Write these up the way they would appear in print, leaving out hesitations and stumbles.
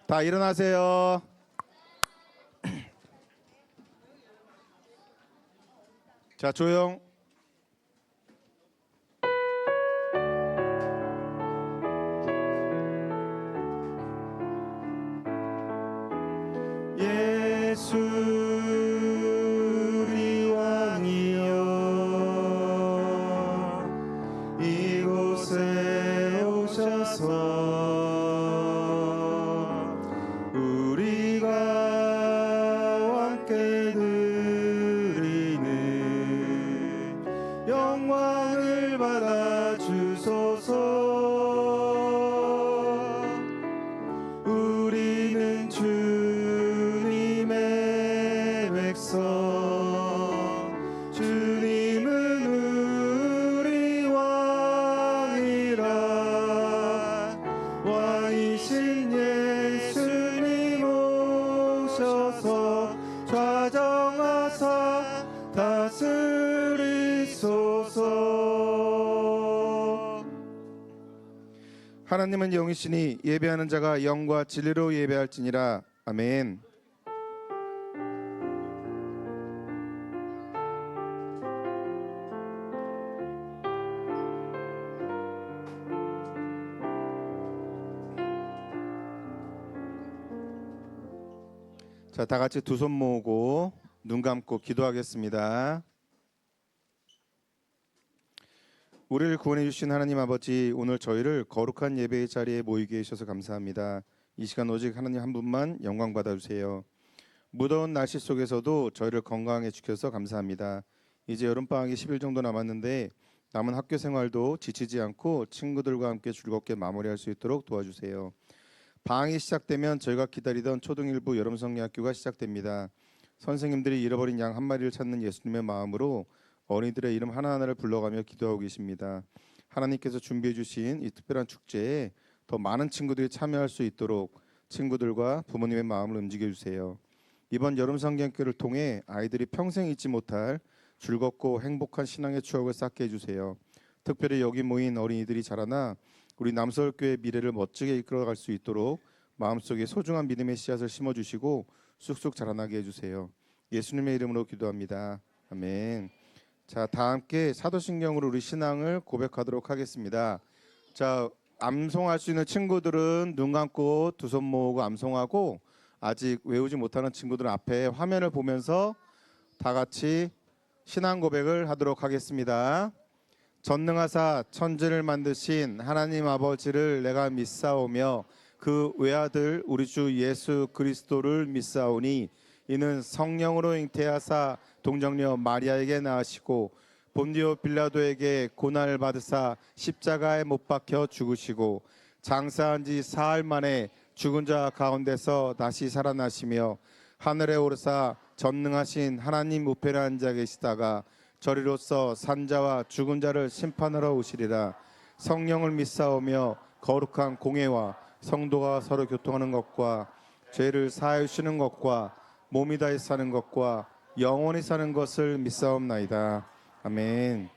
다 일어나세요. 자, 조용. 예수 우리 왕이여 이곳에 오셔서 우리가 함께 드리는 영광을 받아 주소서. 우리는 주님의 백성, 주님은 우리 왕이라. 왕이신 예수님 오셔서 좌정하사 다스리소서. 하나님은 영이시니 예배하는 자가 영과 진리로 예배할지니라. 아멘. 자, 다 같이 두 손 모으고 눈 감고 기도하겠습니다. 우리를 구원해 주신 하나님 아버지, 오늘 저희를 거룩한 예배의 자리에 모이게 해주셔서 감사합니다. 이 시간 오직 하나님 한 분만 영광 받아주세요. 무더운 날씨 속에서도 저희를 건강하게 지켜서 감사합니다. 이제 여름방학이 10일 정도 남았는데 남은 학교 생활도 지치지 않고 친구들과 함께 즐겁게 마무리할 수 있도록 도와주세요. 방학이 시작되면 저희가 기다리던 초등일부 여름성리학교가 시작됩니다. 선생님들이 잃어버린 양 한 마리를 찾는 예수님의 마음으로 어린이들의 이름 하나하나를 불러가며 기도하고 계십니다. 하나님께서 준비해 주신 이 특별한 축제에 더 많은 친구들이 참여할 수 있도록 친구들과 부모님의 마음을 움직여 주세요. 이번 여름 성경학교를 통해 아이들이 평생 잊지 못할 즐겁고 행복한 신앙의 추억을 쌓게 해주세요. 특별히 여기 모인 어린이들이 자라나 우리 남서울교회의 미래를 멋지게 이끌어갈 수 있도록 마음속에 소중한 믿음의 씨앗을 심어주시고 쑥쑥 자라나게 해주세요. 예수님의 이름으로 기도합니다. 아멘. 자, 다 함께 사도신경으로 우리 신앙을 고백하도록 하겠습니다. 자, 암송할 수 있는 친구들은 눈 감고 두 손 모으고 암송하고, 아직 외우지 못하는 친구들은 앞에 화면을 보면서 다 같이 신앙 고백을 하도록 하겠습니다. 전능하사 천지를 만드신 하나님 아버지를 내가 믿사오며 그 외아들 우리 주 예수 그리스도를 믿사오니 이는 성령으로 잉태하사 동정녀 마리아에게 낳으시고 본디오 빌라도에게 고난을 받으사 십자가에 못 박혀 죽으시고 장사한 지 사흘 만에 죽은 자 가운데서 다시 살아나시며 하늘에 오르사 전능하신 하나님 우편에 앉아 계시다가 저리로서 산자와 죽은 자를 심판하러 오시리라. 성령을 믿사오며 거룩한 공회와 성도가 서로 교통하는 것과 죄를 사하여 주시는 것과 몸이 다해 사는 것과 영원히 사는 것을 믿사옵나이다. 아멘.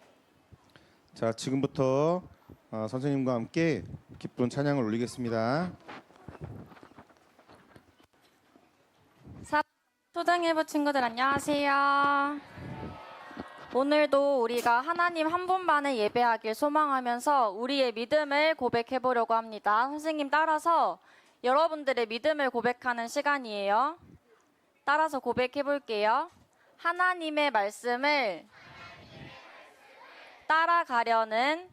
자, 지금부터 선생님과 함께 기쁜 찬양을 올리겠습니다. 초등일부 친구들 안녕하세요. 오늘도 우리가 하나님 한 분만을 예배하길 소망하면서 우리의 믿음을 고백해 보려고 합니다. 선생님 따라서 여러분들의 믿음을 고백하는 시간이에요. 따라서 고백해 볼게요. 하나님의 말씀을 따라가려는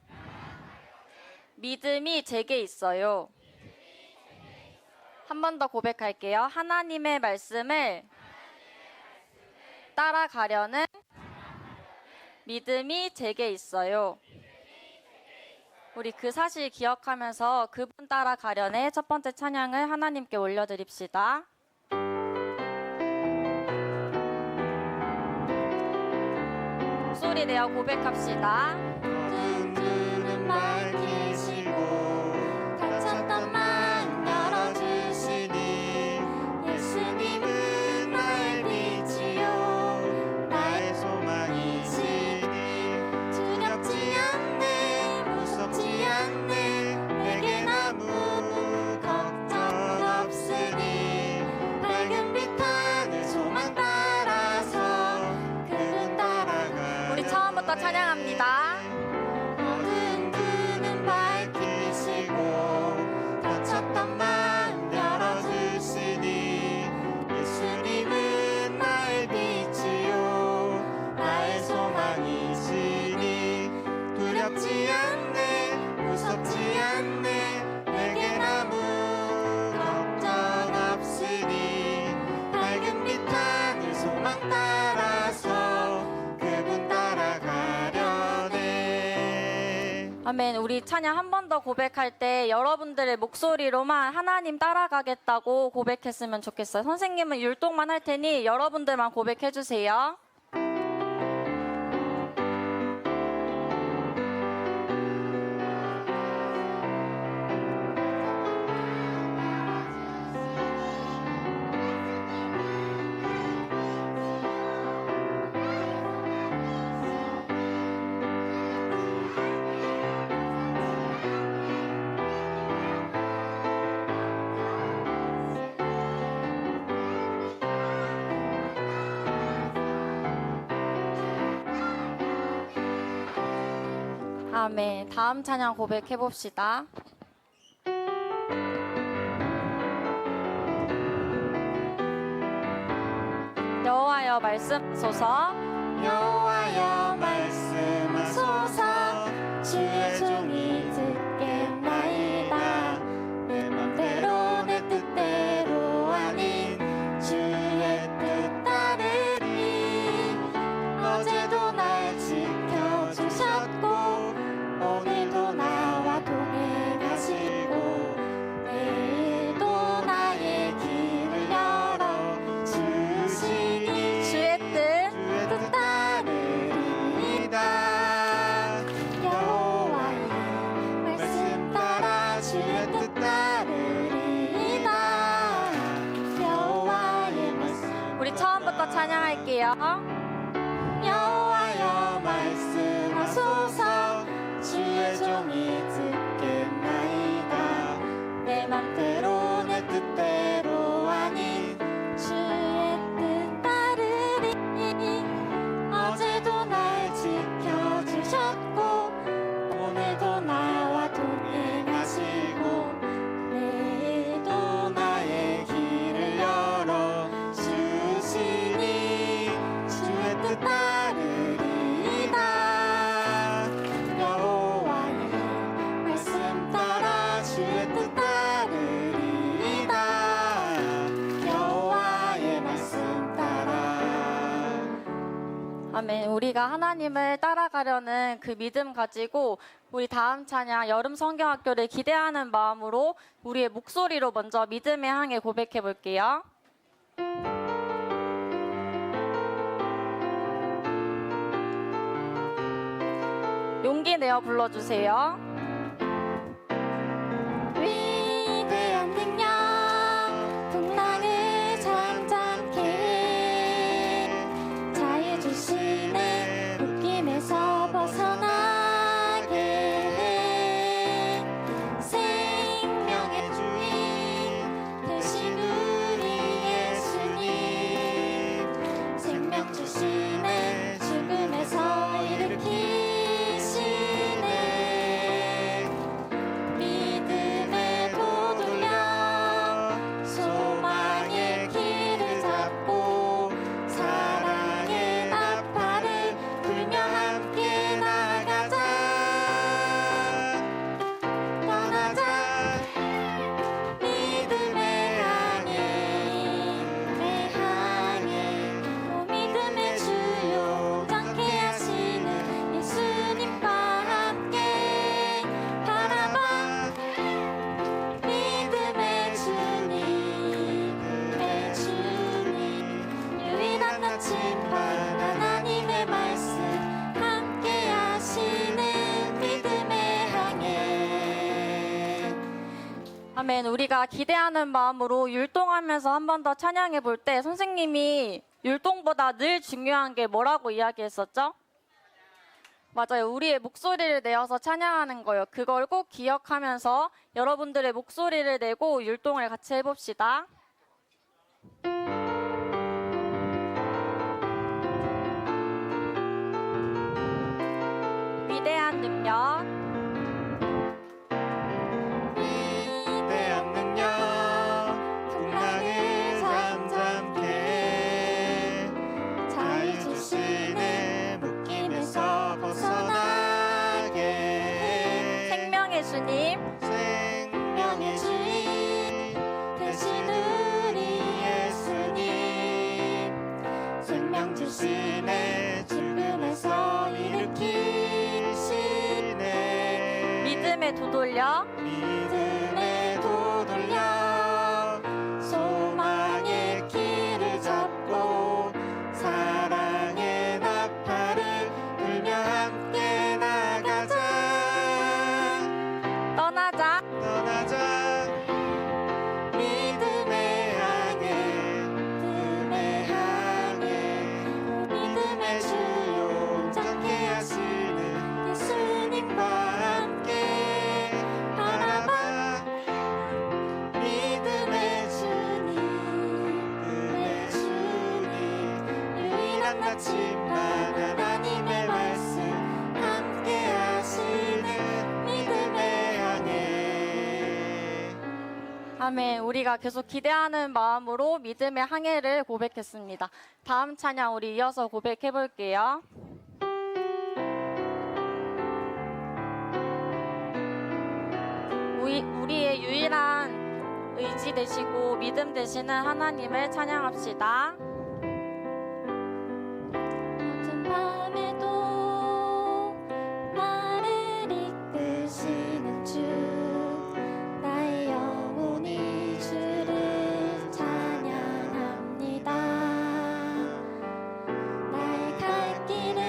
믿음이 제게 있어요. 한 번 더 고백할게요. 하나님의 말씀을 따라가려는 믿음이 제게 있어요. 우리 그 사실 기억하면서 그분 따라가려는 첫 번째 찬양을 하나님께 올려드립시다. 목소리 내어 고백합시다. 눈은 밝히시고 닫혔던 문 열어주시니 예수님은 나의 빛이요 나의 소망이시니 두렵지 않네 무섭지 않네 내겐 아무 걱정 아멘. 우리 찬양 한 번 더 고백할 때 여러분들의 목소리로만 하나님 따라가겠다고 고백했으면 좋겠어요. 선생님은 율동만 할 테니 여러분들만 고백해 주세요. 아멘. 다음 찬양 고백해 봅시다. 여호와여 말씀하소서. 여호와여 말씀하소서. 주의 종이 듣겠나이다. 내 맘대로 내 뜻대로 아닌 주의 뜻 따르리. 어제도 날 지켜주셨고 오늘도 나와 동행하시고 내일도 나의 길을 열어주시니 주의 뜻 따르리이다. 여호와의 말씀 따라 주의 뜻 따르리이다. 여호와의 말씀 우리 처음부터 찬양할게요. 여호와여 말씀하소서. 주의 종이 듣겠나이다. 내 맘대로 내 뜻대로 아닌 주의 뜻 따르리. 어제도 날 지켜주셨고 오늘도 나와 동행하시고 내일도 나의 길을 열어주시니 주의 뜻 따르리이다. 여호와의 말씀 따라 주의 뜻 따르리이다. 여호와의 말씀 따라. 아멘. 우리가 하나님을 따라가려는 그 믿음 가지고 우리 다음 찬양 여름 성경학교를 기대하는 마음으로 우리의 목소리로 먼저 믿음의 향해 고백해 볼게요. 용기 내어 불러주세요. 위대한 능력 풍랑을 잠잠케 해. 자유 주시네 묶임에서 벗어나게 해. 생명의 주인 되신 우리 예수님 생명 주시네 죽음에서 일으키시네. 믿음의 도둑력 소망의 길을 잡고 사랑의 나팔을 불며 함께 나가자. 떠나자 믿음의 항해 내 항해. 오 믿음의 주요 장케 하시는 예수님과 함께 바라봐. 믿음의 주님 내 주님 유일한 나침반 하나님의 말씀 함께 하시는 믿음의 항해. 아멘. 우리가 기대하는 마음으로 율동하면서 한 번 더 찬양해 볼 때 선생님이 율동보다 늘 중요한 게 뭐라고 이야기했었죠? 맞아요. 우리의 목소리를 내어서 찬양하는 거예요. 그걸 꼭 기억하면서 여러분들의 목소리를 내고 율동을 같이 해봅시다. 위대한 능력 위대한 능력 풍랑을 잠잠케 해. 자유 주시네 묶임에서 벗어나게 해. 생명의 주님 생명의 주인 되신 우리 예수님 도돌려 믿음에 도돌려 소망의 길을 잡고 사랑의 나팔을 불며 함께 나가자 떠나자 떠나자 믿음의 향해 믿음의 주요 온전케 하시는 예수님과 함께 바라봐 믿음의 주님 유일한 나침반 하나님의 말씀 함께 하시는 믿음의 향해. 아멘. 우리가 계속 기대하는 마음으로 믿음의 항해를 고백했습니다. 다음 찬양 우리 이어서 고백해 볼게요. 우리의 유일한 의지 되시고 믿음 되시는 하나님을 찬양합시다. 어떤 밤에도 나를 이끄시는 주 나의 영혼이 주를 찬양합니다. 나의 갈 길을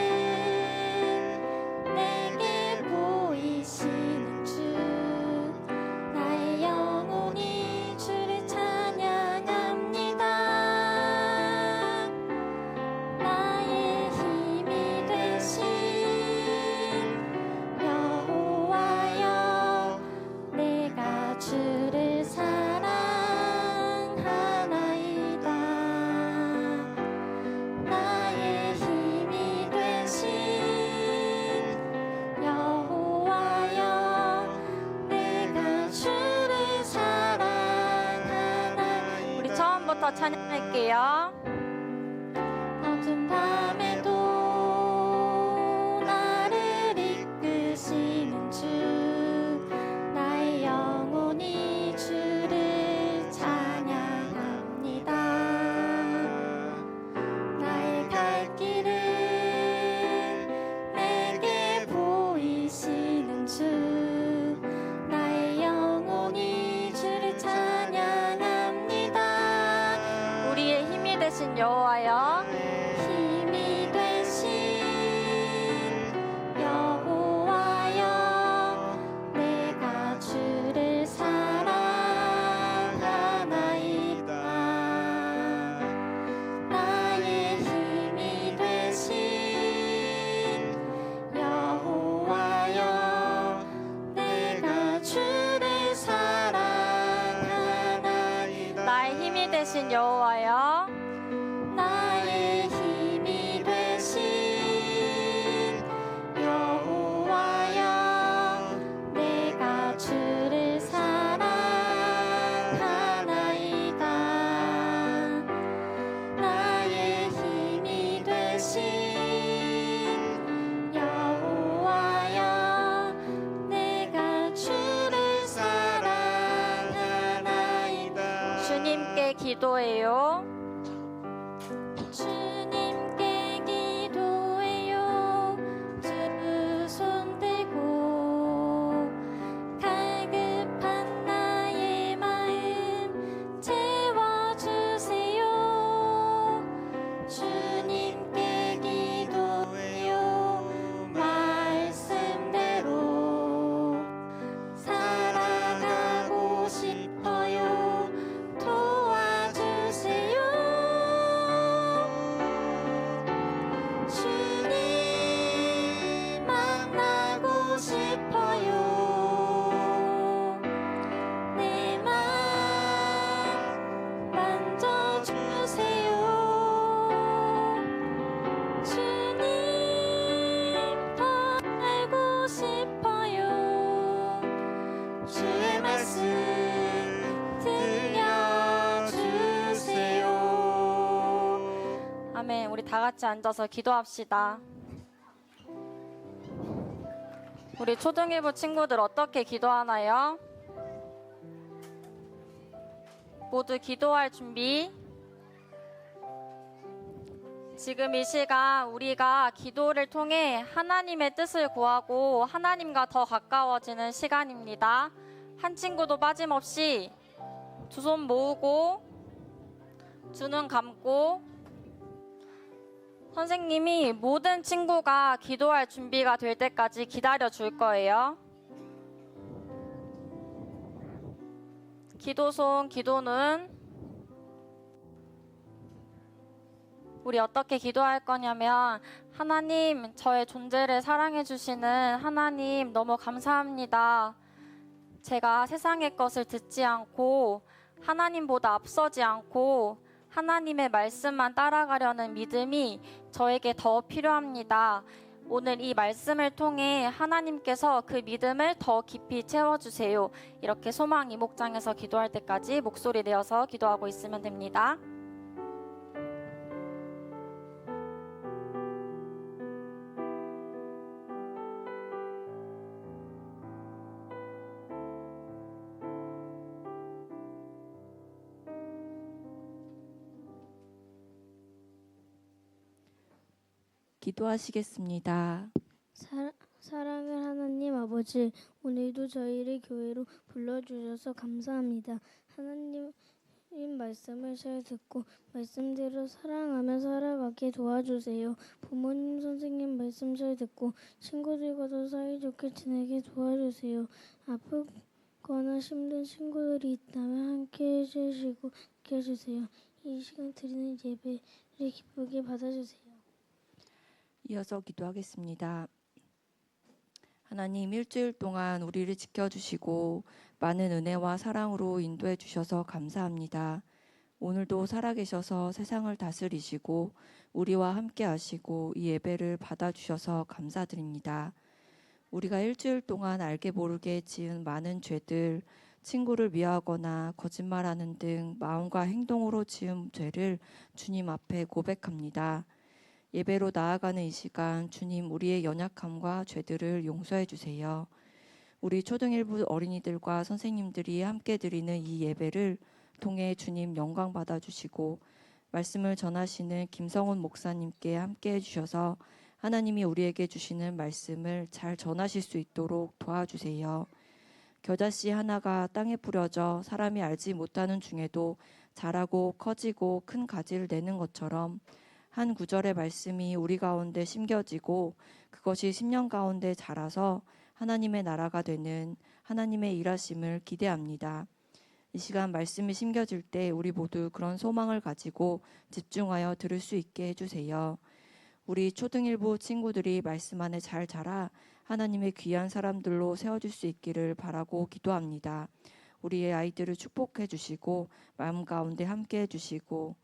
내게 보이시는 주 나의 영혼이 주를 찬양합니다. 나의 힘이 되신 여호와여 내가 주를 사랑하나이다. 나의 힘이 되신 여호와여 내가 주를 사랑하나이다. 우리 처음부터 찬양할게요. 어두운 밤에도 나를 이끄시는 주 나의 영혼이 주를 찬양합니다. 나의 갈 길을 내게 보이시는 주 나의 영혼이 주를 찬양합니다. 우리의 힘이 되신 여호와여 힘이 되신 여호와여 내가 주를 사랑하나이다. 나의 힘이 되신 여호와여 내가 주를 사랑하나이다. 나의 힘이 되신 여호와여 나의 힘이 되신 여호와여 내가 주를 사랑하나이다. 나의 힘이 되신 여호와여 내가 주를 사랑하나이다. 주님께 기도해요. 주님께 기도해요. 두 손 들고 갈급한 나의 마음 채워주세요. 주님께 기도해요. 말씀대로 살아가고 싶어요. 도와주세요. 주님 만나고 싶어요. 내 맘 만져주세요. 주님 더 알고 싶어요. 주의 말씀 들려주세요. 아멘. 우리 다 같이 앉아서 기도합시다. 우리 초등일부 친구들 어떻게 기도하나요? 모두 기도할 준비. 지금 이 시간 우리가 기도를 통해 하나님의 뜻을 구하고 하나님과 더 가까워지는 시간입니다. 한 친구도 빠짐없이 두 손 모으고 두 눈 감고 선생님이 모든 친구가 기도할 준비가 될 때까지 기다려 줄 거예요. 기도손, 기도는 우리 어떻게 기도할 거냐면 하나님, 저의 존재를 사랑해 주시는 하나님 너무 감사합니다. 제가 세상의 것을 듣지 않고 하나님보다 앞서지 않고 하나님의 말씀만 따라가려는 믿음이 저에게 더 필요합니다. 오늘 이 말씀을 통해 하나님께서 그 믿음을 더 깊이 채워주세요. 이렇게 소망 이목장에서 기도할 때까지 목소리 내어서 기도하고 있으면 됩니다. 기도하시겠습니다. 사랑을 하나님 아버지, 오늘도 저희를 교회로 불러주셔서 감사합니다. 하나님 말씀을 잘 듣고 말씀대로 사랑하며 살아가게 도와주세요. 부모님, 선생님 말씀 잘 듣고 친구들과도 사이좋게 지내게 도와주세요. 아프거나 힘든 친구들이 있다면 함께 해주시고 지켜주세요. 이 시간 드리는 예배를 기쁘게 받아주세요. 이어서 기도하겠습니다. 하나님, 일주일 동안 우리를 지켜주시고 많은 은혜와 사랑으로 인도해 주셔서 감사합니다. 오늘도 살아계셔서 세상을 다스리시고 우리와 함께 하시고 이 예배를 받아주셔서 감사드립니다. 우리가 일주일 동안 알게 모르게 지은 많은 죄들, 친구를 미워하거나 거짓말하는 등 마음과 행동으로 지은 죄를 주님 앞에 고백합니다. 예배로 나아가는 이 시간 주님, 우리의 연약함과 죄들을 용서해 주세요. 우리 초등일부 어린이들과 선생님들이 함께 드리는 이 예배를 통해 주님 영광 받아주시고 말씀을 전하시는 김성훈 목사님께 함께 해주셔서 하나님이 우리에게 주시는 말씀을 잘 전하실 수 있도록 도와주세요. 겨자씨 하나가 땅에 뿌려져 사람이 알지 못하는 중에도 자라고 커지고 큰 가지를 내는 것처럼 한 구절의 말씀이 우리 가운데 심겨지고 그것이 10년 가운데 자라서 하나님의 나라가 되는 하나님의 일하심을 기대합니다. 이 시간 말씀이 심겨질 때 우리 모두 그런 소망을 가지고 집중하여 들을 수 있게 해주세요. 우리 초등일부 친구들이 말씀 안에 잘 자라 하나님의 귀한 사람들로 세워질 수 있기를 바라고 기도합니다. 우리의 아이들을 축복해 주시고 마음 가운데 함께 해주시고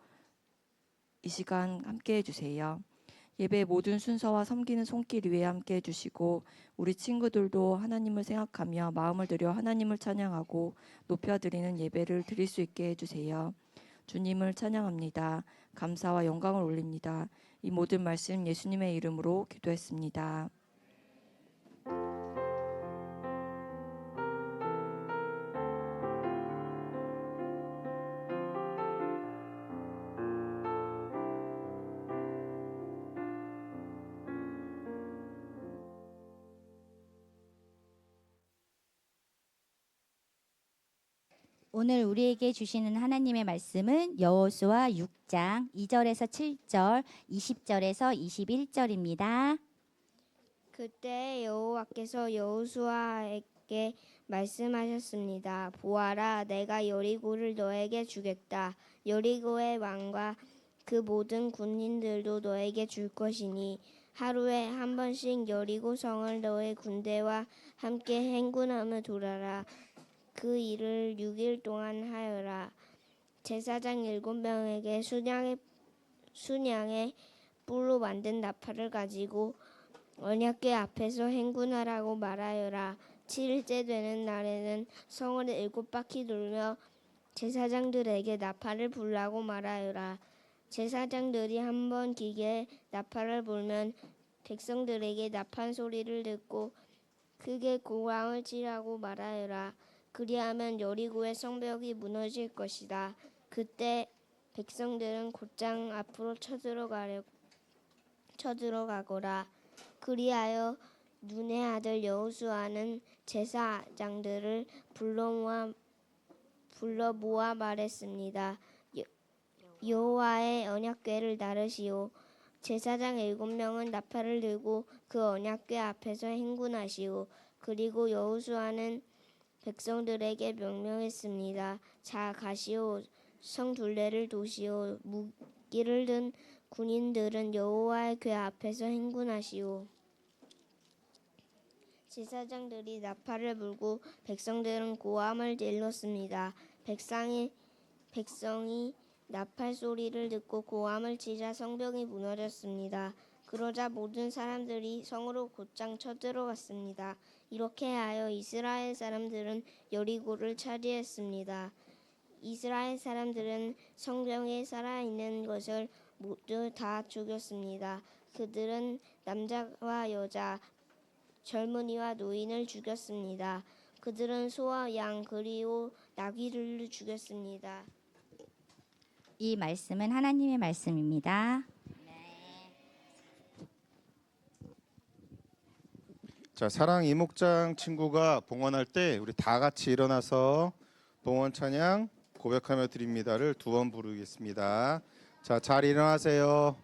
이 시간 함께 해주세요. 예배 모든 순서와 섬기는 손길 위에 함께 해주시고 우리 친구들도 하나님을 생각하며 마음을 들여 하나님을 찬양하고 높여드리는 예배를 드릴 수 있게 해주세요. 주님을 찬양합니다. 감사와 영광을 올립니다. 이 모든 말씀 예수님의 이름으로 기도했습니다. 오늘 우리에게 주시는 하나님의 말씀은 여호수아 6장 2절에서 7절, 20절에서 21절입니다. 그때 여호와께서 여호수아에게 말씀하셨습니다. 보아라, 내가 여리고를 너에게 주겠다. 여리고의 왕과 그 모든 군인들도 너에게 줄 것이니 하루에 한 번씩 여리고 성을 너의 군대와 함께 행군하며 돌아라. 그 일을 6일 동안 하여라. 제사장 7명에게 순양의 뿔로 만든 나팔을 가지고 언약궤 앞에서 행군하라고 말하여라. 7일째 되는 날에는 성을 7바퀴 돌며 제사장들에게 나팔을 불라고 말하여라. 제사장들이 한 번 기게 나팔을 불면 백성들에게 나팔 소리를 듣고 크게 고함을 치라고 말하여라. 그리하면 여리고의 성벽이 무너질 것이다. 그때 백성들은 곧장 앞으로 쳐들어가려 쳐들어가거라. 그리하여 눈의 아들 여호수아는 제사장들을 불러 모아 말했습니다. 여호와의 언약궤를 나르시오. 제사장 7명은 나팔을 들고 그 언약궤 앞에서 행군하시오. 그리고 여호수아는 백성들에게 명령했습니다. 자, 가시오. 성 둘레를 도시오. 무기를 든 군인들은 여호와의 궤 앞에서 행군하시오. 제사장들이 나팔을 불고 백성들은 고함을 질렀습니다. 백성이 나팔 소리를 듣고 고함을 치자 성벽이 무너졌습니다. 그러자 모든 사람들이 성으로 곧장 쳐들어갔습니다. 이렇게 하여 이스라엘 사람들은 여리고를 차지했습니다. 이스라엘 사람들은 성벽에 살아있는 것을 모두 다 죽였습니다. 그들은 남자와 여자, 젊은이와 노인을 죽였습니다. 그들은 소와 양 그리고 나귀를 죽였습니다. 이 말씀은 하나님의 말씀입니다. 자, 사랑 이목장 친구가 봉헌할 때 우리 다 같이 일어나서 봉헌 찬양 고백하며 드립니다를 2번 부르겠습니다. 자, 잘 일어나세요.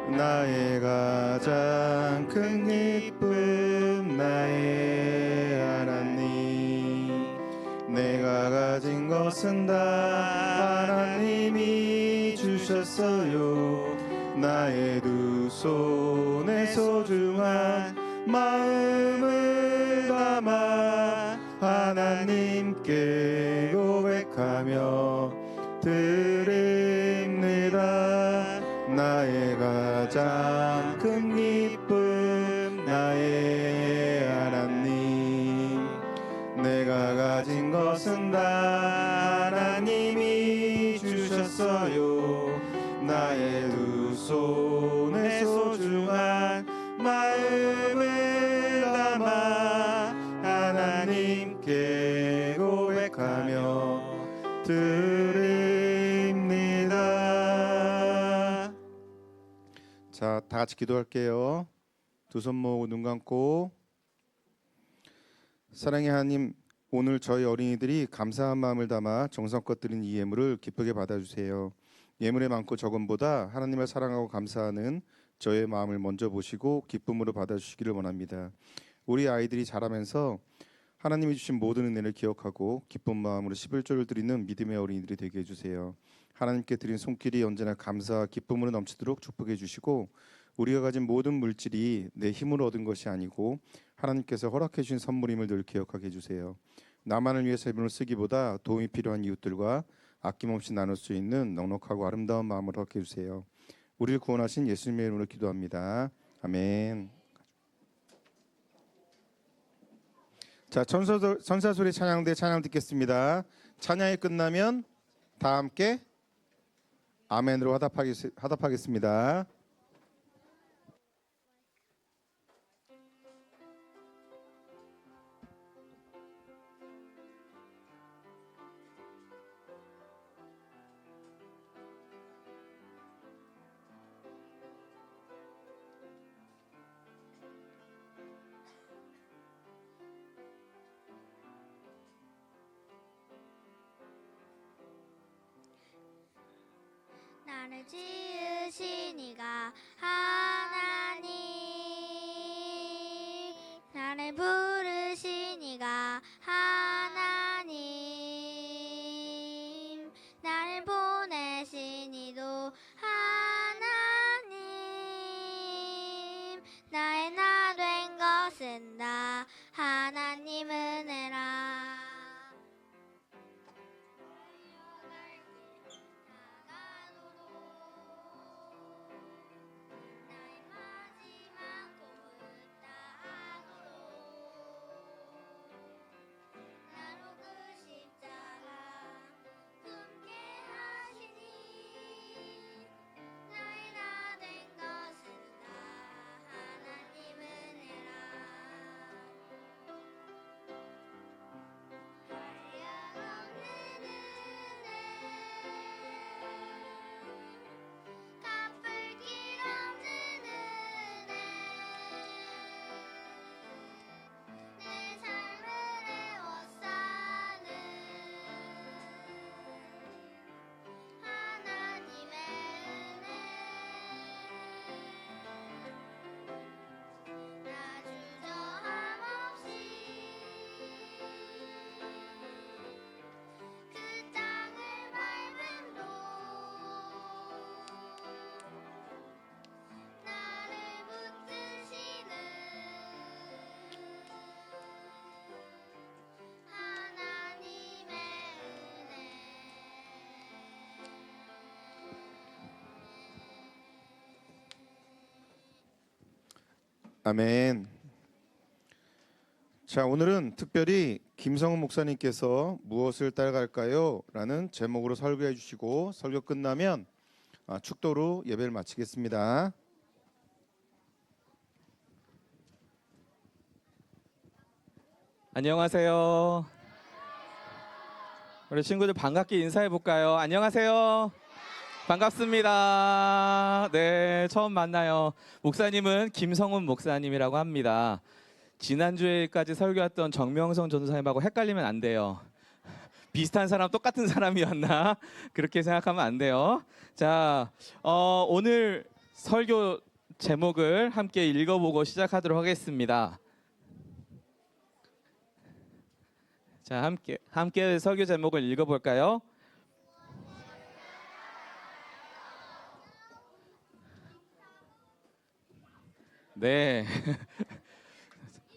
나의 가장 큰 기쁨 나의 하나님, 내가 가진 것은 다 하나님이 주셨어요. 나의 두 손에 소중한 마음을 담아 하나님께 고백하며 드립니다. 나의 가장 큰 기쁨 나의 하나님, 내가 가진 것은 다 하나님이 주셨어요. 나의 두 손에 소중한 마음을 담아 하나님께 고백하며 드립니다. 자, 다 같이 기도할게요. 두 손 모으고 눈 감고. 사랑의 하나님, 오늘 저희 어린이들이 감사한 마음을 담아 정성껏 드린 이 예물을 기쁘게 받아주세요. 예물의 많고 적음보다 하나님을 사랑하고 감사하는 저의 마음을 먼저 보시고 기쁨으로 받아주시기를 원합니다. 우리 아이들이 자라면서 하나님이 주신 모든 은혜를 기억하고 기쁜 마음으로 11조를 드리는 믿음의 어린이들이 되게 해주세요. 하나님께 드린 손길이 언제나 감사와 기쁨으로 넘치도록 축복해 주시고, 우리가 가진 모든 물질이 내 힘으로 얻은 것이 아니고 하나님께서 허락해 주신 선물임을 늘 기억하게 해주세요. 나만을 위해서 예물을 쓰기보다 도움이 필요한 이웃들과 아낌없이 나눌 수 있는 넉넉하고 아름다운 마음을 허락해 주세요. 우리를 구원하신 예수님의 이름으로 기도합니다. 아멘. 자, 천사소리 찬양대 찬양 듣겠습니다. 찬양이 끝나면 다 함께 아멘으로 화답하겠습니다. 나를 지으신 이가 하나님, 나를 부르신 이가 하나님, 나를 보내신 이도 하나님, 나의 나 된 것은 다 하나님 은혜라. 아멘. 자, 오늘은 특별히 김성훈 목사님께서 무엇을 따라갈까요? 라는 제목으로 설교해 주시고 설교 끝나면 축도로 예배를 마치겠습니다. 안녕하세요. 우리 친구들 반갑게 인사해 볼까요? 안녕하세요. 반갑습니다. 네, 처음 만나요. 목사님은 김성훈 목사님이라고 합니다. 지난주에까지 설교했던 정명성 전도사님하고 헷갈리면 안 돼요. 비슷한 사람, 똑같은 사람이었나? 그렇게 생각하면 안 돼요. 자, 오늘 설교 제목을 함께 읽어보고 시작하도록 하겠습니다. 자, 함께 설교 제목을 읽어볼까요? 네.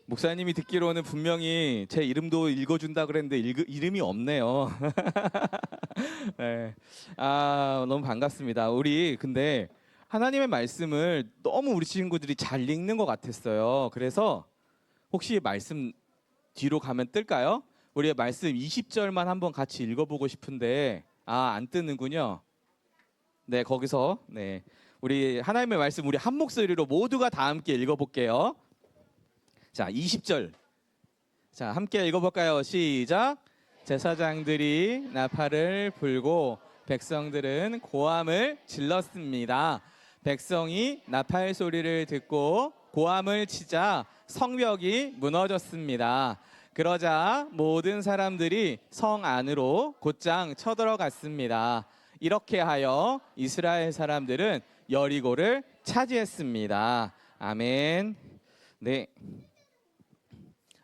목사님이 듣기로는 분명히 제 이름도 읽어준다 그랬는데 이름이 없네요. 네. 너무 반갑습니다. 우리 근데 하나님의 말씀을 너무 우리 친구들이 잘 읽는 것 같았어요. 그래서 혹시 말씀 뒤로 가면 뜰까요? 우리의 말씀 20절만 한번 같이 읽어보고 싶은데 안 뜨는군요. 네, 거기서 네, 우리 하나님의 말씀 우리 한 목소리로 모두가 다 함께 읽어볼게요. 자, 20절. 자, 함께 읽어볼까요? 시작. 제사장들이 나팔을 불고 백성들은 고함을 질렀습니다. 백성이 나팔 소리를 듣고 고함을 치자 성벽이 무너졌습니다. 그러자 모든 사람들이 성 안으로 곧장 쳐들어갔습니다. 이렇게 하여 이스라엘 사람들은 여리고를 차지했습니다. 아멘. 네.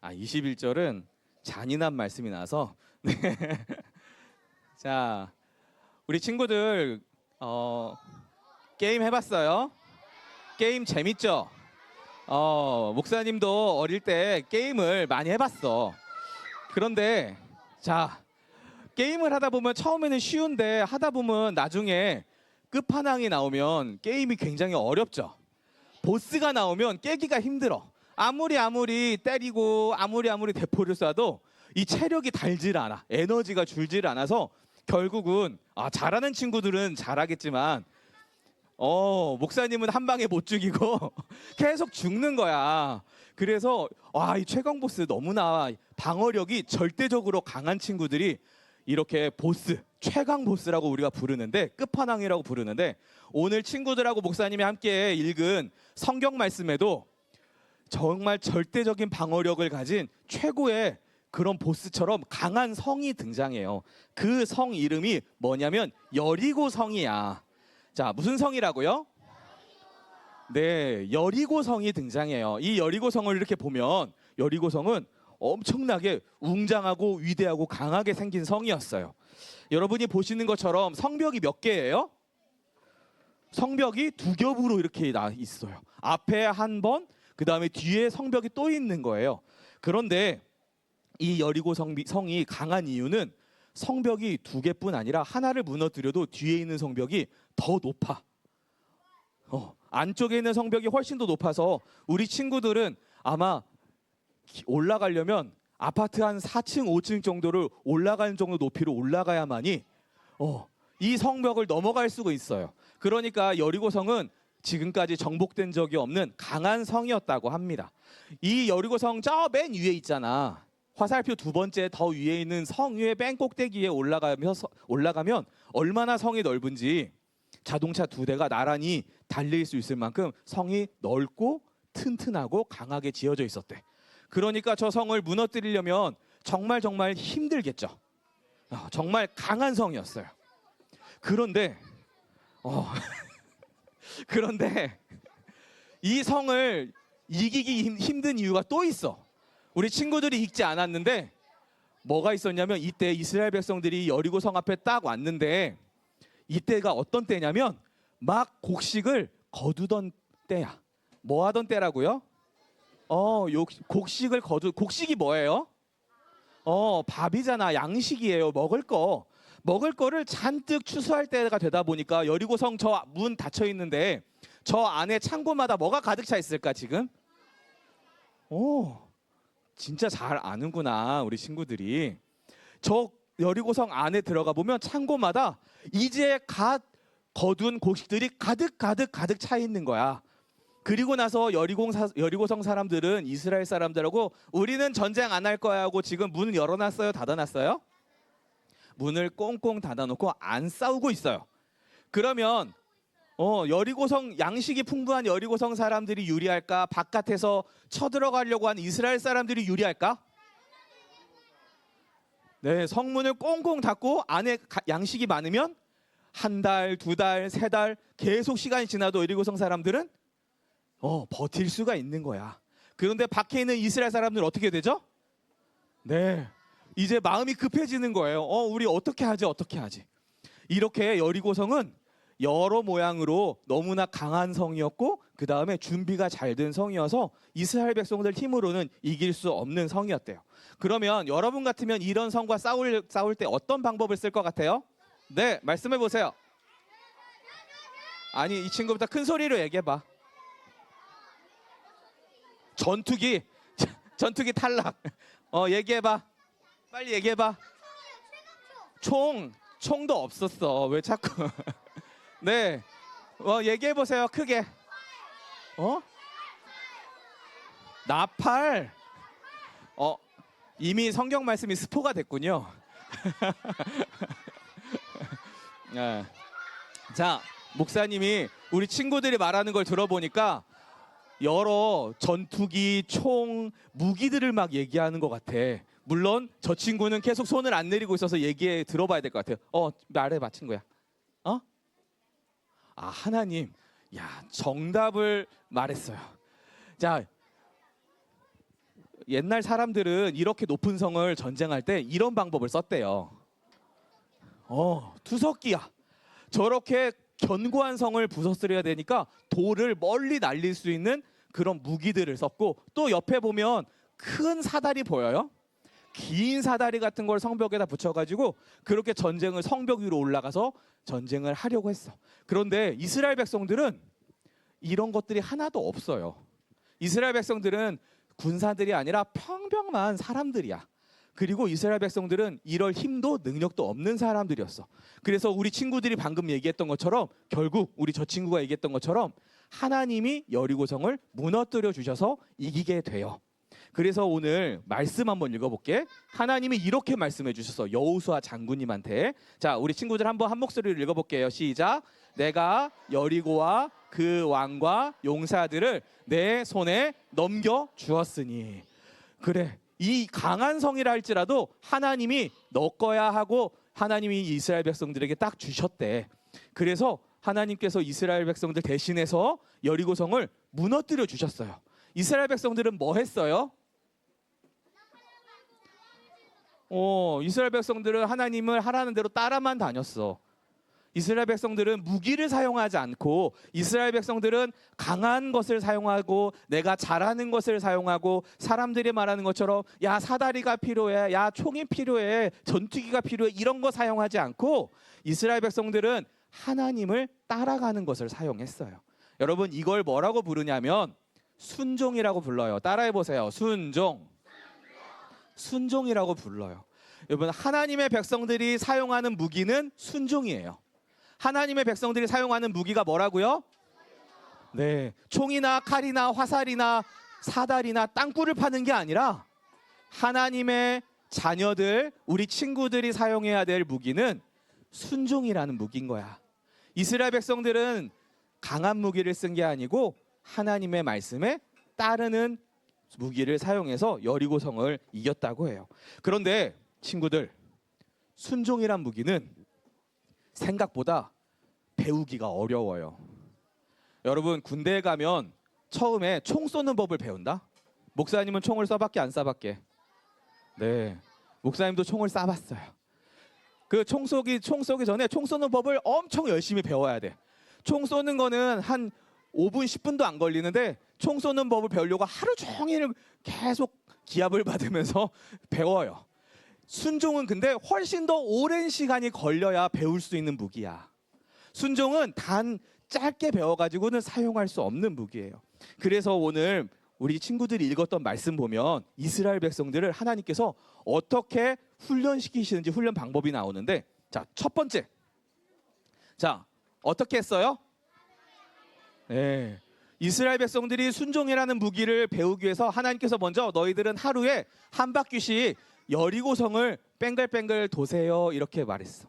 21절은 잔인한 말씀이 나서 네. 자, 우리 친구들 게임 해봤어요? 게임 재밌죠? 목사님도 어릴 때 게임을 많이 해봤어. 그런데 자, 게임을 하다 보면 처음에는 쉬운데 하다 보면 나중에 끝판왕이 나오면 게임이 굉장히 어렵죠. 보스가 나오면 깨기가 힘들어. 아무리 때리고 아무리 대포를 쏴도 이 체력이 달질 않아. 에너지가 줄질 않아서 결국은 잘하는 친구들은 잘하겠지만 목사님은 한 방에 못 죽이고 계속 죽는 거야. 그래서 이 최강 보스 너무나 방어력이 절대적으로 강한 친구들이 이렇게 보스, 최강 보스라고 우리가 부르는데, 끝판왕이라고 부르는데, 오늘 친구들하고 목사님이 함께 읽은 성경 말씀에도 정말 절대적인 방어력을 가진 최고의 그런 보스처럼 강한 성이 등장해요. 그 성 이름이 뭐냐면 여리고 성이야. 자, 무슨 성이라고요? 네, 여리고 성이 등장해요. 이 여리고 성을 이렇게 보면 여리고 성은 엄청나게 웅장하고 위대하고 강하게 생긴 성이었어요. 여러분이 보시는 것처럼 성벽이 몇 개예요? 성벽이 두 겹으로 이렇게 있어요. 앞에 한 번, 그 다음에 뒤에 성벽이 또 있는 거예요. 그런데 이 여리고 성이 강한 이유는 성벽이 두 개뿐 아니라 하나를 무너뜨려도 뒤에 있는 성벽이 더 높아. 안쪽에 있는 성벽이 훨씬 더 높아서 우리 친구들은 아마 올라가려면 아파트 한 4층, 5층 정도를 올라가는 정도 높이로 올라가야만이 이 성벽을 넘어갈 수가 있어요. 그러니까 여리고성은 지금까지 정복된 적이 없는 강한 성이었다고 합니다. 이 여리고성 저 맨 위에 있잖아. 화살표 두 번째 더 위에 있는 성 위에 맨 꼭대기에 올라가면 얼마나 성이 넓은지 자동차 두 대가 나란히 달릴 수 있을 만큼 성이 넓고 튼튼하고 강하게 지어져 있었대. 그러니까 저 성을 무너뜨리려면 정말 힘들겠죠. 정말 강한 성이었어요. 그런데 이 성을 이기기 힘든 이유가 또 있어. 우리 친구들이 읽지 않았는데 뭐가 있었냐면, 이때 이스라엘 백성들이 여리고 성 앞에 딱 왔는데 이때가 어떤 때냐면 막 곡식을 거두던 때야. 뭐 하던 때라고요? 곡식이 뭐예요? 밥이잖아. 양식이에요. 먹을 거를 잔뜩 추수할 때가 되다 보니까 여리고성 저 문 닫혀 있는데 저 안에 창고마다 뭐가 가득 차 있을까 지금? 오, 진짜 잘 아는구나 우리 친구들이. 저 여리고성 안에 들어가 보면 창고마다 이제 갓 거둔 곡식들이 가득 차 있는 거야. 그리고 나서 여리고성 사람들은 이스라엘 사람들하고 우리는 전쟁 안 할 거야 하고 지금 문을 열어놨어요, 닫아놨어요? 문을 꽁꽁 닫아놓고 안 싸우고 있어요. 그러면 여리고성 양식이 풍부한 여리고성 사람들이 유리할까? 바깥에서 쳐들어가려고 한 이스라엘 사람들이 유리할까? 네, 성문을 꽁꽁 닫고 안에 양식이 많으면 한 달, 두 달, 세 달 계속 시간이 지나도 여리고성 사람들은 버틸 수가 있는 거야. 그런데 밖에 있는 이스라엘 사람들은 어떻게 되죠? 네, 이제 마음이 급해지는 거예요. 우리 어떻게 하지? 이렇게 여리고성은 여러 모양으로 너무나 강한 성이었고 그 다음에 준비가 잘 된 성이어서 이스라엘 백성들 힘으로는 이길 수 없는 성이었대요. 그러면 여러분 같으면 이런 성과 싸울 때 어떤 방법을 쓸 것 같아요? 네, 말씀해 보세요. 아니, 이 친구부터 큰 소리로 얘기해봐. 전투기 탈락. 얘기해봐. 빨리 얘기해봐. 총도 없었어. 왜 자꾸? 네, 얘기해 보세요. 크게. 나팔. 이미 성경 말씀이 스포가 됐군요. 네. 자, 목사님이 우리 친구들이 말하는 걸 들어보니까 여러 전투기, 총, 무기들을 막 얘기하는 것 같아. 물론 저 친구는 계속 손을 안 내리고 있어서 얘기해 들어봐야 될 것 같아요. 말해봐, 친구야. 하나님. 야, 정답을 말했어요. 자, 옛날 사람들은 이렇게 높은 성을 전쟁할 때 이런 방법을 썼대요. 투석기야. 저렇게 견고한 성을 부서뜨려야 되니까 돌을 멀리 날릴 수 있는 그런 무기들을 썼고, 또 옆에 보면 큰 사다리 보여요? 긴 사다리 같은 걸 성벽에다 붙여가지고 그렇게 성벽 위로 올라가서 전쟁을 하려고 했어. 그런데 이스라엘 백성들은 이런 것들이 하나도 없어요. 이스라엘 백성들은 군사들이 아니라 평범한 사람들이야. 그리고 이스라엘 백성들은 이럴 힘도 능력도 없는 사람들이었어. 그래서 우리 친구들이 방금 얘기했던 것처럼, 결국 우리 저 친구가 얘기했던 것처럼 하나님이 여리고성을 무너뜨려 주셔서 이기게 돼요. 그래서 오늘 말씀 한번 읽어볼게. 하나님이 이렇게 말씀해 주셨어. 여호수아 장군님한테. 자, 우리 친구들 한번 한 목소리로 읽어볼게요. 시작. 내가 여리고와 그 왕과 용사들을 내 손에 넘겨 주었으니. 그래, 이 강한 성이라 할지라도 하나님이 너 거야 하고 하나님이 이스라엘 백성들에게 딱 주셨대. 그래서 하나님께서 이스라엘 백성들 대신해서 여리고성을 무너뜨려 주셨어요. 이스라엘 백성들은 뭐 했어요? 이스라엘 백성들은 하나님을 하라는 대로 따라만 다녔어. 이스라엘 백성들은 무기를 사용하지 않고, 이스라엘 백성들은 강한 것을 사용하고 내가 잘하는 것을 사용하고, 사람들이 말하는 것처럼 야, 사다리가 필요해, 야, 총이 필요해, 전투기가 필요해, 이런 거 사용하지 않고 이스라엘 백성들은 하나님을 따라가는 것을 사용했어요. 여러분, 이걸 뭐라고 부르냐면 순종이라고 불러요. 따라해 보세요. 순종이라고 불러요. 여러분, 하나님의 백성들이 사용하는 무기는 순종이에요. 하나님의 백성들이 사용하는 무기가 뭐라고요? 네, 총이나 칼이나 화살이나 사다리나 땅굴을 파는 게 아니라 하나님의 자녀들, 우리 친구들이 사용해야 될 무기는 순종이라는 무기인 거야. 이스라엘 백성들은 강한 무기를 쓴 게 아니고 하나님의 말씀에 따르는 무기를 사용해서 여리고성을 이겼다고 해요. 그런데 친구들, 순종이란 무기는 생각보다 배우기가 어려워요. 여러분, 군대에 가면 처음에 총 쏘는 법을 배운다? 목사님은 총을 쏴봤게 안 쏴봤게? 네, 목사님도 총을 쏴봤어요. 그 총 쏘기 전에 총 쏘는 법을 엄청 열심히 배워야 돼. 총 쏘는 거는 한 5분, 10분도 안 걸리는데 총 쏘는 법을 배우려고 하루 종일 계속 기합을 받으면서 배워요. 순종은 근데 훨씬 더 오랜 시간이 걸려야 배울 수 있는 무기야. 순종은 단 짧게 배워가지고는 사용할 수 없는 무기예요. 그래서 오늘 우리 친구들이 읽었던 말씀 보면 이스라엘 백성들을 하나님께서 어떻게 훈련시키시는지 훈련 방법이 나오는데, 자, 첫 번째. 자, 어떻게 했어요? 네. 이스라엘 백성들이 순종이라는 무기를 배우기 위해서 하나님께서 먼저 너희들은 하루에 한 바퀴씩 여리고성을 뺑글뺑글 도세요 이렇게 말했어.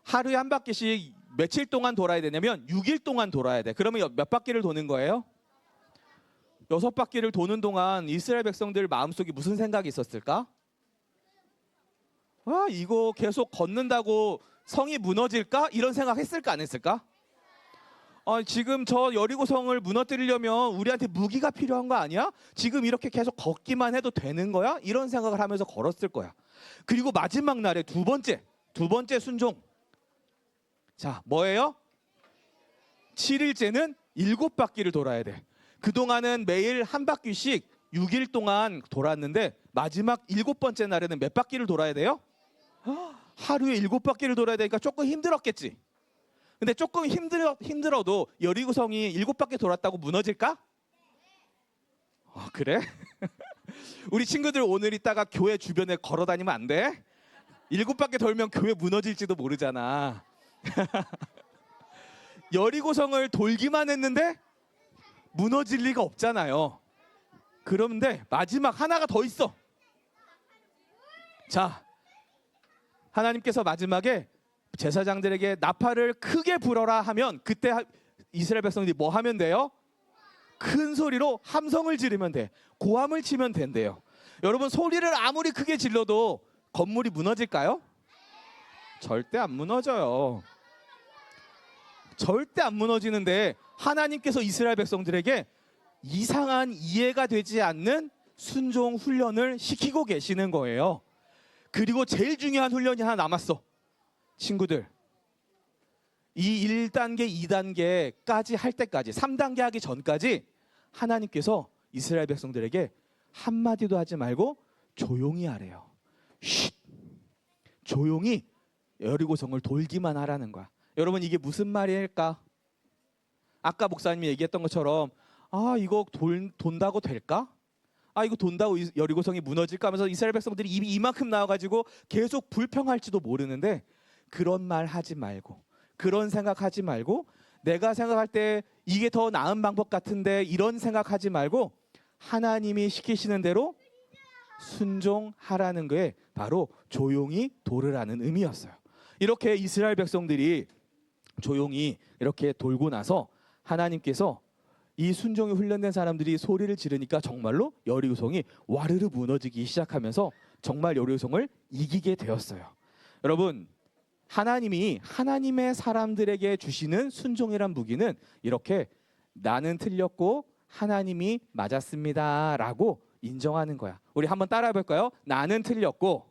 하루에 한 바퀴씩 며칠 동안 돌아야 되냐면 6일 동안 돌아야 돼. 그러면 몇 바퀴를 도는 거예요? 6바퀴를 도는 동안 이스라엘 백성들 마음속에 무슨 생각이 있었을까? 아, 이거 계속 걷는다고 성이 무너질까? 이런 생각 했을까 안 했을까? 지금 저 여리고성을 무너뜨리려면 우리한테 무기가 필요한 거 아니야? 지금 이렇게 계속 걷기만 해도 되는 거야? 이런 생각을 하면서 걸었을 거야. 그리고 마지막 날에 두 번째 순종. 자, 뭐예요? 7일째는 7바퀴를 돌아야 돼. 그동안은 매일 한 바퀴씩 6일 동안 돌았는데 마지막 7번째 날에는 몇 바퀴를 돌아야 돼요? 하루에 7바퀴를 돌아야 되니까 조금 힘들었겠지. 근데 조금 힘들어도 여리고성이 7바퀴 돌았다고 무너질까? 그래? 우리 친구들 오늘 이따가 교회 주변에 걸어 다니면 안 돼? 7바퀴 돌면 교회 무너질지도 모르잖아. 여리고성을 돌기만 했는데 무너질 리가 없잖아요. 그런데 마지막 하나가 더 있어. 자, 하나님께서 마지막에 제사장들에게 나팔을 크게 불어라 하면 그때 이스라엘 백성들이 뭐 하면 돼요? 큰 소리로 함성을 지르면 돼. 고함을 치면 된대요. 여러분, 소리를 아무리 크게 질러도 건물이 무너질까요? 절대 안 무너져요. 절대 안 무너지는데 하나님께서 이스라엘 백성들에게 이상한 이해가 되지 않는 순종 훈련을 시키고 계시는 거예요. 그리고 제일 중요한 훈련이 하나 남았어. 친구들, 이 1단계, 2단계까지 할 때까지, 3단계 하기 전까지 하나님께서 이스라엘 백성들에게 한마디도 하지 말고 조용히 하래요. 쉿! 조용히 여리고성을 돌기만 하라는 거야. 여러분, 이게 무슨 말일까? 아까 목사님이 얘기했던 것처럼 이거 돈다고 될까? 이거 돈다고 여리고성이 무너질까 하면서 이스라엘 백성들이 입이 이만큼 나와가지고 계속 불평할지도 모르는데, 그런 말 하지 말고, 그런 생각하지 말고, 내가 생각할 때 이게 더 나은 방법 같은데 이런 생각하지 말고 하나님이 시키시는 대로 순종하라는 게 바로 조용히 돌으라는 의미였어요. 이렇게 이스라엘 백성들이 조용히 이렇게 돌고 나서 하나님께서 이 순종이 훈련된 사람들이 소리를 지르니까 정말로 여리고성이 와르르 무너지기 시작하면서 정말 여리고성을 이기게 되었어요. 여러분, 하나님이 하나님의 사람들에게 주시는 순종이란 무기는 이렇게 나는 틀렸고 하나님이 맞았습니다라고 인정하는 거야. 우리 한번 따라해 볼까요? 나는 틀렸고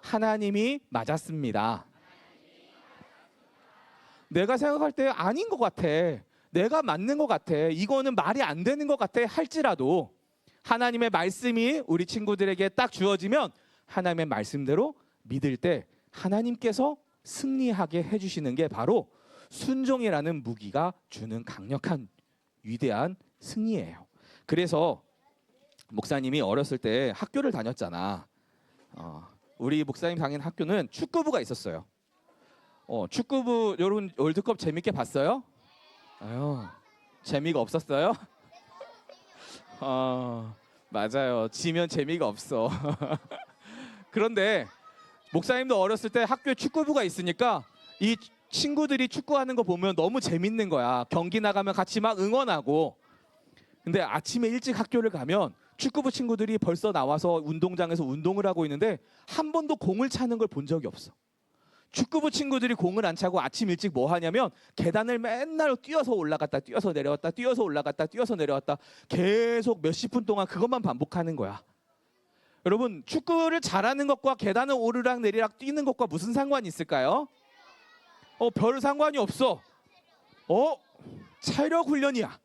하나님이 맞았습니다. 내가 생각할 때 아닌 것 같아. 내가 맞는 것 같아. 이거는 말이 안 되는 것 같아 할지라도 하나님의 말씀이 우리 친구들에게 딱 주어지면 하나님의 말씀대로 믿을 때 하나님께서 승리하게 해주시는 게 바로 순종이라는 무기가 주는 강력한 위대한 승리예요. 그래서 목사님이 어렸을 때 학교를 다녔잖아. 우리 목사님 다니는 학교는 축구부가 있었어요. 축구부, 여러분 월드컵 재밌게 봤어요? 재미가 없었어요? 맞아요. 지면 재미가 없어. 그런데 목사님도 어렸을 때 학교에 축구부가 있으니까 이 친구들이 축구하는 거 보면 너무 재밌는 거야. 경기 나가면 같이 막 응원하고. 근데 아침에 일찍 학교를 가면 축구부 친구들이 벌써 나와서 운동장에서 운동을 하고 있는데 한 번도 공을 차는 걸 본 적이 없어. 축구부 친구들이 공을 안 차고 아침 일찍 뭐 하냐면 계단을 맨날 뛰어서 올라갔다 뛰어서 내려왔다 뛰어서 올라갔다 뛰어서 내려왔다 계속 몇십 분 동안 그것만 반복하는 거야. 여러분, 축구를 잘하는 것과 계단을 오르락 내리락 뛰는 것과 무슨 상관이 있을까요? 별 상관이 없어. 체력 훈련이야.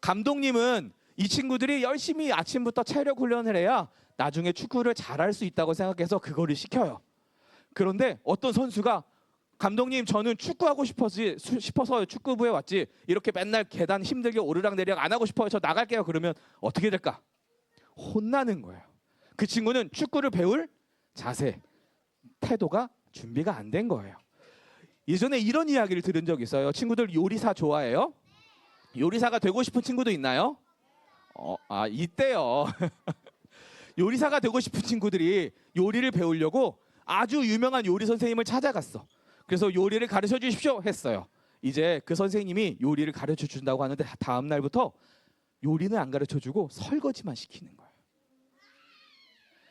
감독님은 이 친구들이 열심히 아침부터 체력 훈련을 해야 나중에 축구를 잘할 수 있다고 생각해서 그거를 시켜요. 그런데 어떤 선수가 감독님 저는 축구하고 싶어서 축구부에 왔지 이렇게 맨날 계단 힘들게 오르락내리락 안 하고 싶어요. 저 나갈게요. 그러면 어떻게 될까? 혼나는 거예요. 그 친구는 축구를 배울 자세, 태도가 준비가 안 된 거예요. 예전에 이런 이야기를 들은 적 있어요. 친구들 요리사 좋아해요? 요리사가 되고 싶은 친구도 있나요? 있대요. 요리사가 되고 싶은 친구들이 요리를 배우려고 아주 유명한 요리 선생님을 찾아갔어. 그래서 요리를 가르쳐 주십시오 했어요. 이제 그 선생님이 요리를 가르쳐 준다고 하는데 다음 날부터 요리는 안 가르쳐 주고 설거지만 시키는 거예요.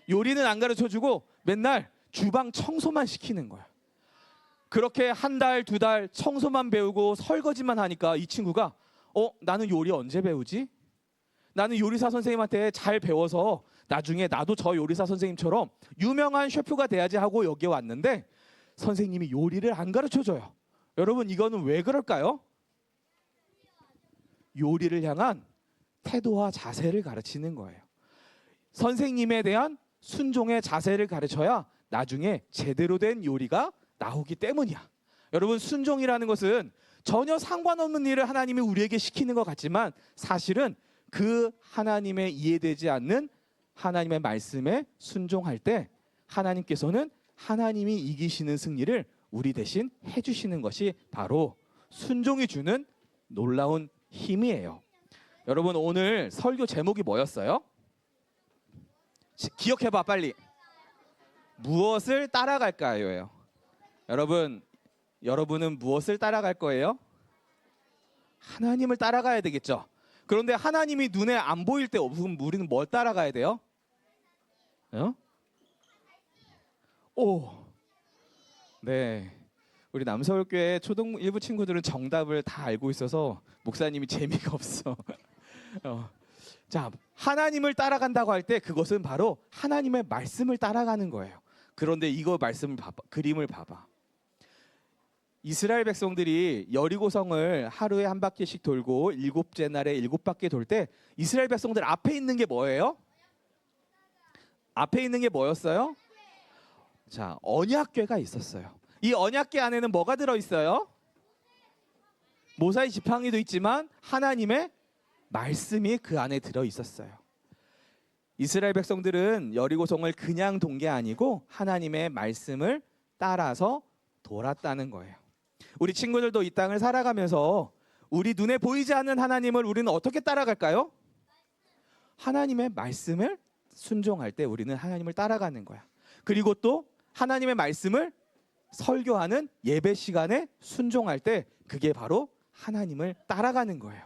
요리는 안 가르쳐 주고 맨날 주방 청소만 시키는 거예요. 그렇게 한 달, 두 달 청소만 배우고 설거지만 하니까 이 친구가 나는 요리 언제 배우지? 나는 요리사 선생님한테 잘 배워서 나중에 나도 저 요리사 선생님처럼 유명한 셰프가 돼야지 하고 여기에 왔는데 선생님이 요리를 안 가르쳐줘요. 여러분 이거는 왜 그럴까요? 요리를 향한 태도와 자세를 가르치는 거예요. 선생님에 대한 순종의 자세를 가르쳐야 나중에 제대로 된 요리가 나오기 때문이야. 여러분 순종이라는 것은 전혀 상관없는 일을 하나님이 우리에게 시키는 것 같지만 사실은 그 하나님의 이해되지 않는 하나님의 말씀에 순종할 때 하나님께서는 하나님이 이기시는 승리를 우리 대신 해주시는 것이 바로 순종이 주는 놀라운 힘이에요. 여러분 오늘 설교 제목이 뭐였어요? 기억해봐 빨리. 무엇을 따라갈까요?예요. 여러분은 무엇을 따라갈 거예요? 하나님을 따라가야 되겠죠. 그런데 하나님이 눈에 안 보일 때 우리는 뭘 따라가야 돼요? 네. 우리 남서울교회 초등 일부 친구들은 정답을 다 알고 있어서 목사님이 재미가 없어. 자, 하나님을 따라간다고 할 때 그것은 바로 하나님의 말씀을 따라가는 거예요. 그런데 이거 그림을 봐봐. 이스라엘 백성들이 여리고성을 하루에 한 바퀴씩 돌고 7째 날에 7바퀴 돌 때 이스라엘 백성들 앞에 있는 게 뭐예요? 앞에 있는 게 뭐였어요? 자, 언약궤가 있었어요. 이 언약궤 안에는 뭐가 들어있어요? 모세의 지팡이도 있지만 하나님의 말씀이 그 안에 들어있었어요. 이스라엘 백성들은 여리고성을 그냥 돈 게 아니고 하나님의 말씀을 따라서 돌았다는 거예요. 우리 친구들도 이 땅을 살아가면서 우리 눈에 보이지 않는 하나님을 우리는 어떻게 따라갈까요? 하나님의 말씀을 순종할 때 우리는 하나님을 따라가는 거야. 그리고 또 하나님의 말씀을 설교하는 예배 시간에 순종할 때 그게 바로 하나님을 따라가는 거예요.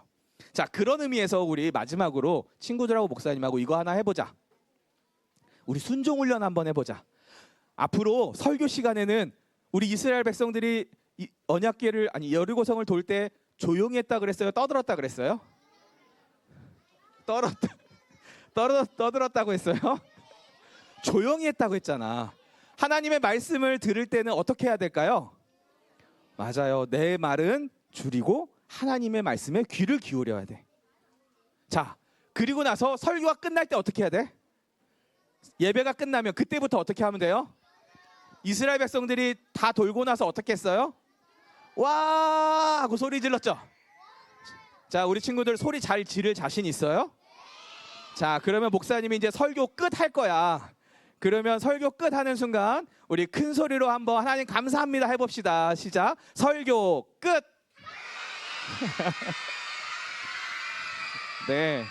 자, 그런 의미에서 우리 마지막으로 친구들하고 목사님하고 이거 하나 해보자. 우리 순종 훈련 한번 해보자. 앞으로 설교 시간에는 우리 이스라엘 백성들이 언약궤를 여리고성을 돌 때 조용히 했다 그랬어요? 떠들었다 그랬어요? 떠들었다고 했어요? 조용히 했다고 했잖아. 하나님의 말씀을 들을 때는 어떻게 해야 될까요? 맞아요. 내 말은 줄이고 하나님의 말씀에 귀를 기울여야 돼. 자, 그리고 나서 설교가 끝날 때 어떻게 해야 돼? 예배가 끝나면 그때부터 어떻게 하면 돼요? 이스라엘 백성들이 다 돌고 나서 어떻게 했어요? 와 하고 소리 질렀죠. 자, 우리 친구들 소리 잘 지를 자신 있어요? 자, 그러면 목사님이 이제 설교 끝 할 거야. 그러면 설교 끝 하는 순간 우리 큰 소리로 한번 하나님 감사합니다 해봅시다. 시작. 설교 끝. 네,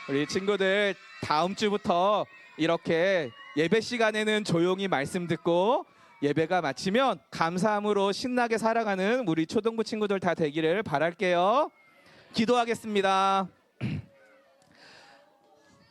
우리 친구들 다음 주부터 이렇게 예배 시간에는 조용히 말씀 듣고 예배가 마치면 감사함으로 신나게 살아가는 우리 초등부 친구들 다 되기를 바랄게요. 기도하겠습니다.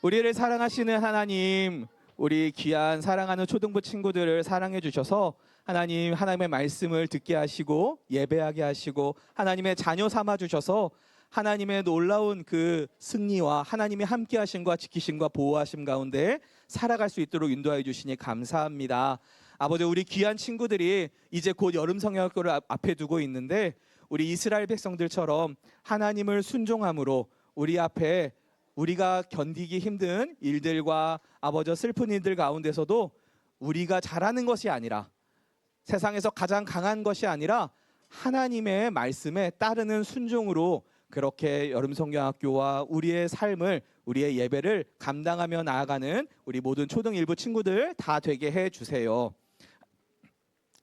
우리를 사랑하시는 하나님, 우리 귀한 사랑하는 초등부 친구들을 사랑해 주셔서 하나님의 말씀을 듣게 하시고 예배하게 하시고 하나님의 자녀 삼아 주셔서 하나님의 놀라운 그 승리와 하나님의 함께 하심과 지키심과 보호하심 가운데 살아갈 수 있도록 인도하여 주시니 감사합니다. 아버지, 우리 귀한 친구들이 이제 곧 여름 성경학교를 앞에 두고 있는데 우리 이스라엘 백성들처럼 하나님을 순종함으로 우리 앞에 우리가 견디기 힘든 일들과 아버지 슬픈 일들 가운데서도 우리가 잘하는 것이 아니라 세상에서 가장 강한 것이 아니라 하나님의 말씀에 따르는 순종으로 그렇게 여름성경학교와 우리의 삶을, 우리의 예배를 감당하며 나아가는 우리 모든 초등 1부 친구들 다 되게 해 주세요.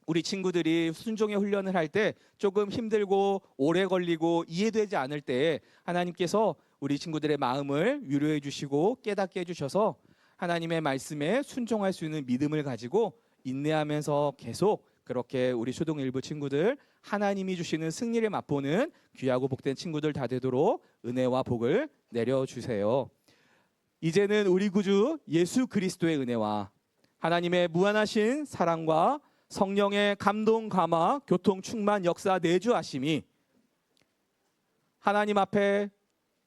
우리 친구들이 순종의 훈련을 할 때 조금 힘들고 오래 걸리고 이해되지 않을 때 하나님께서 우리 친구들의 마음을 위로해 주시고 깨닫게 해 주셔서 하나님의 말씀에 순종할 수 있는 믿음을 가지고 인내하면서 계속 그렇게 우리 초등 1부 친구들 하나님이 주시는 승리를 맛보는 귀하고 복된 친구들 다 되도록 은혜와 복을 내려주세요. 이제는 우리 구주 예수 그리스도의 은혜와 하나님의 무한하신 사랑과 성령의 감동, 감화, 교통, 충만, 역사, 내주하심이 하나님 앞에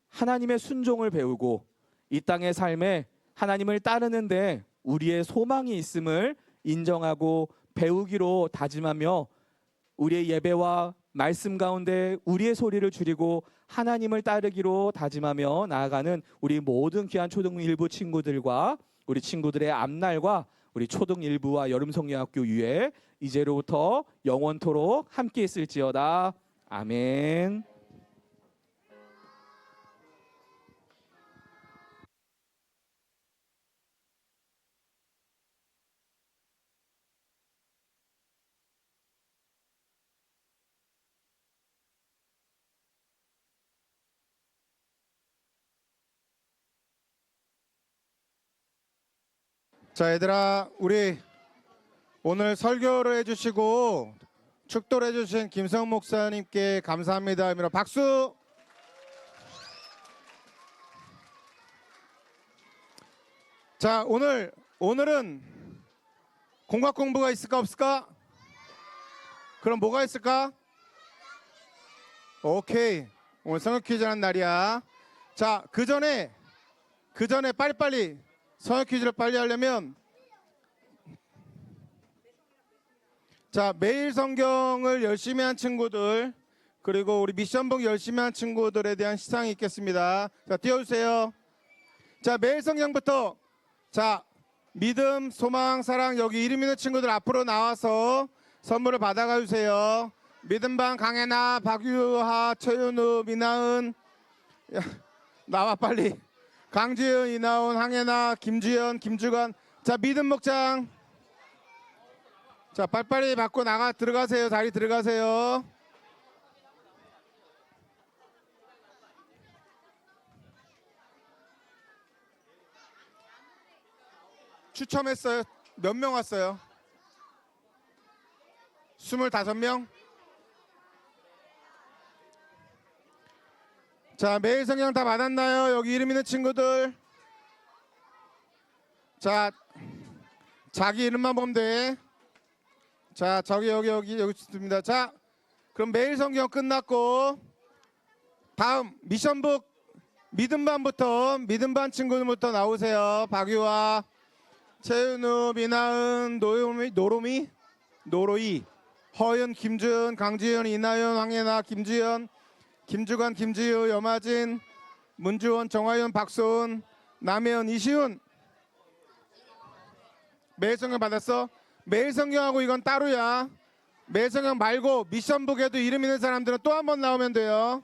하나님의 순종을 배우고 이 땅의 삶에 하나님을 따르는데 우리의 소망이 있음을 인정하고 배우기로 다짐하며 우리의 예배와 말씀 가운데 우리의 소리를 줄이고 하나님을 따르기로 다짐하며 나아가는 우리 모든 귀한 초등 1부 친구들과 우리 친구들의 앞날과 우리 초등 1부와 여름성경학교 유해 이제로부터 영원토록 함께 있을지어다. 아멘. 자, 얘들아, 우리 오늘 설교를 해주시고 축도를 해주신 김성 목사님께 감사합니다. 하며 박수. 자, 오늘은 공학 공부가 있을까 없을까? 그럼 뭐가 있을까? 오케이. 오늘 성역 퀴즈라는 날이야. 자, 그 전에 빨리빨리 성역 퀴즈를 빨리 하려면, 자, 매일 성경을 열심히 한 친구들, 그리고 우리 미션북 열심히 한 친구들에 대한 시상이 있겠습니다. 자, 띄워주세요. 자, 매일 성경부터, 자, 믿음, 소망, 사랑, 여기 이름 있는 친구들 앞으로 나와서 선물을 받아가 주세요. 믿음반 강혜나, 박유하, 최윤우, 미나은, 야, 나와 빨리. 강지은, 이나온, 항혜나, 김주연, 김주관. 자, 믿음 목장. 자, 빨리빨리 받고 들어가세요. 자리 들어가세요. 추첨했어요. 몇 명 왔어요? 25명? 자, 매일 성경 다 받았나요? 여기 이름 있는 친구들. 자, 자기 이름만 보면 돼. 자, 여기 있습니다. 자, 그럼 매일 성경 끝났고 다음 미션북 믿음반 친구들부터 나오세요. 박유아, 최윤우, 미나은, 노로이, 허윤, 김준, 강지현, 이나연, 황예나, 김주연, 김주관, 김지유, 여마진, 문주원, 정화윤, 박소은, 남혜연, 이시훈. 매일 성경 받았어? 매일 성경하고 이건 따로야. 매일 성경 말고 미션북에도 이름 있는 사람들은 또 한 번 나오면 돼요.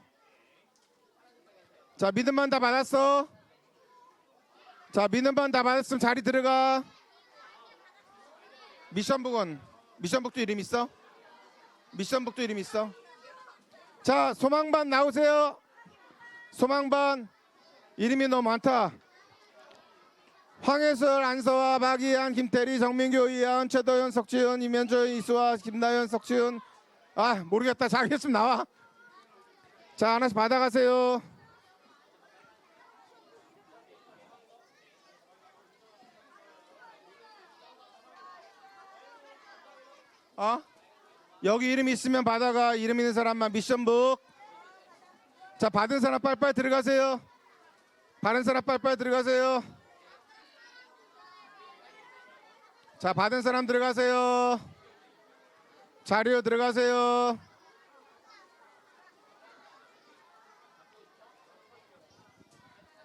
자, 믿음만 다 받았어? 자, 믿음만 다 받았으면 자리 들어가. 미션북도 이름 있어? 미션북도 이름 있어? 자, 소망반 나오세요. 소망반 이름이 너무 많다. 황혜설, 안서아, 박이한, 김태리, 정민교, 이하은, 최도현, 석지은, 이면조, 이수아, 김나연, 석지은. 아, 모르겠다. 자기 했으면 나와. 자, 하나씩 받아가세요. 여기 이름 있으면 받아가. 이름 있는 사람만 미션북. 자, 받은 사람 빨리빨리 들어가세요. 받은 사람 빨리빨리 들어가세요. 자, 받은 사람 들어가세요. 자리로 들어가세요.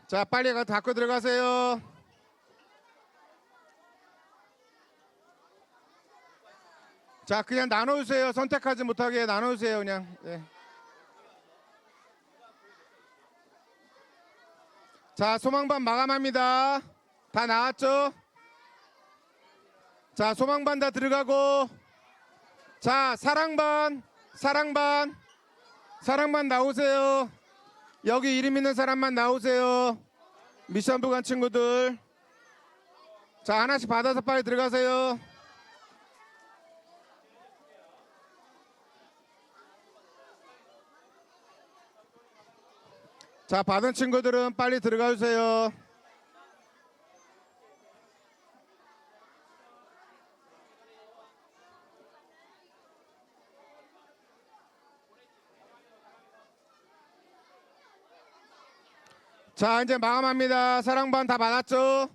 자, 빨리 갖고 들어가세요. 자, 그냥 나눠주세요. 선택하지 못하게 나눠주세요. 그냥. 예. 자, 소망반 마감합니다. 다 나왔죠? 자, 소망반 다 들어가고. 자, 사랑반 나오세요. 여기 이름 있는 사람만 나오세요. 미션부 간 친구들. 자, 하나씩 받아서 빨리 들어가세요. 자, 받은 친구들은 빨리 들어가 주세요. 자, 이제 마감합니다. 사랑반 다 받았죠?